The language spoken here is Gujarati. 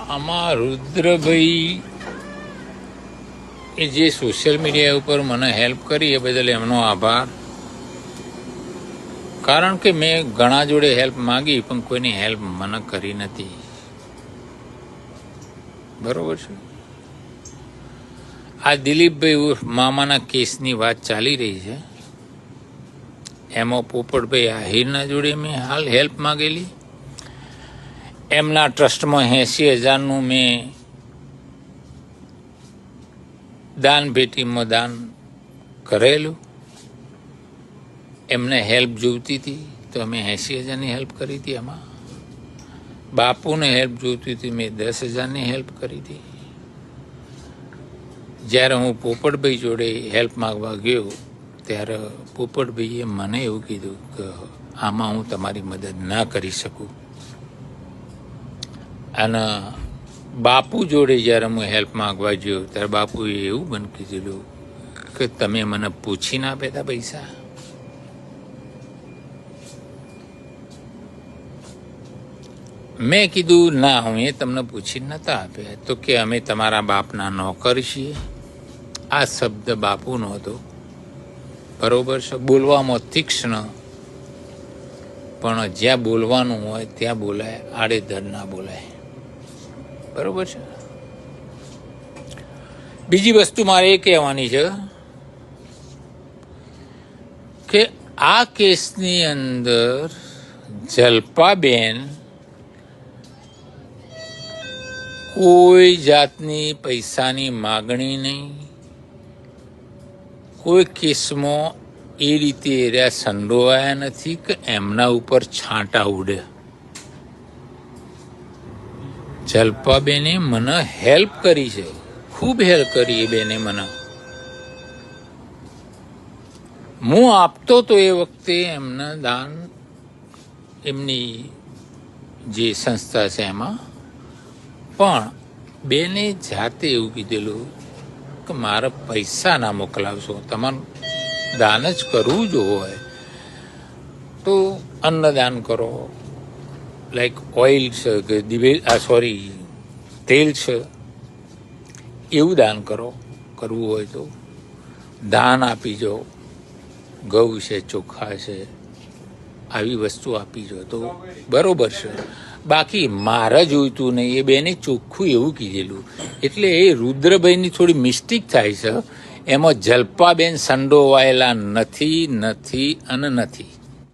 આમાં રુદ્રભાઈ એ જે સોશિયલ મીડિયા ઉપર મને હેલ્પ કરી એ બદલ એમનો આભાર. કારણ કે મેં ઘણા જોડે હેલ્પ માંગી પણ કોઈની હેલ્પ મને કરી નથી. બરોબર છે. આ દિલીપભાઈ મામાના કેસની વાત ચાલી રહી છે. એમાં પોપટભાઈ આહિરના જોડે મેં હાલ હેલ્પ માંગેલી. એમના ટ્રસ્ટમાં 80,000નું મેં દાન ભેટીમાં દાન કરેલું. એમને હેલ્પ જોઈતી હતી તો અમે 80,000ની હેલ્પ કરી હતી. એમાં બાપુને હેલ્પ જોઈતી હતી, મેં 10,000ની હેલ્પ કરી હતી. જ્યારે હું પોપટભાઈ જોડે હેલ્પ માગવા ગયો ત્યારે પોપટભાઈએ મને એવું કીધું કે આમાં હું તમારી મદદ ના કરી શકું. અને બાપુ જોડે જ્યારે હું હેલ્પ માગવા ગયો ત્યારે બાપુએ એવું મને કીધેલું કે તમે મને પૂછી ના આપેતા પૈસા. મેં કીધું ના, હું એ તમને પૂછીને નહોતા આપ્યા. તો કે અમે તમારા બાપના નોકર છીએ. આ શબ્દ બાપુનો હતો. બરોબર છે. બોલવામાં તીક્ષ્ણ, પણ જ્યાં બોલવાનું હોય ત્યાં બોલાય, આડેધડ ના બોલાય. બરોબર છે. બીજી વસ્તુ મારે એ કહેવાની છે કે આ કેસની અંદર જલ્પાબેન કોઈ જાતની પૈસાની માગણી નહીં, કોઈ કેસમાં એ રીતે એર્યા સંડોવાયા નથી કે એમના ઉપર છાંટા ઉડે. જલ્પાબેને મને હેલ્પ કરી છે, ખૂબ હેલ્પ કરી એ બેને મને. હું આપતો તો એ વખતે એમને દાન, એમની જે સંસ્થા છે એમાં, પણ બેને જાતે એવું કીધેલું કે મારે પૈસા ના મોકલાવશો, તમારે દાન જ કરવું જ હોય તો અન્નદાન કરો. લાઈક ઓઇલ છે કે તેલ છે, એવું દાન કરો. કરવું હોય તો દાન આપી જાઓ. ઘઉં છે, ચોખા છે, આવી વસ્તુ આપી જાઓ તો બરોબર છે. બાકી મારે જોઈતું નહીં. એ બેને ચોખ્ખું એવું કીધેલું. એટલે એ રુદ્રભાઈની થોડી મિસ્ટેક થાય છે. એમાં જલ્પાબેન સંડોવાયેલા નથી અને નથી.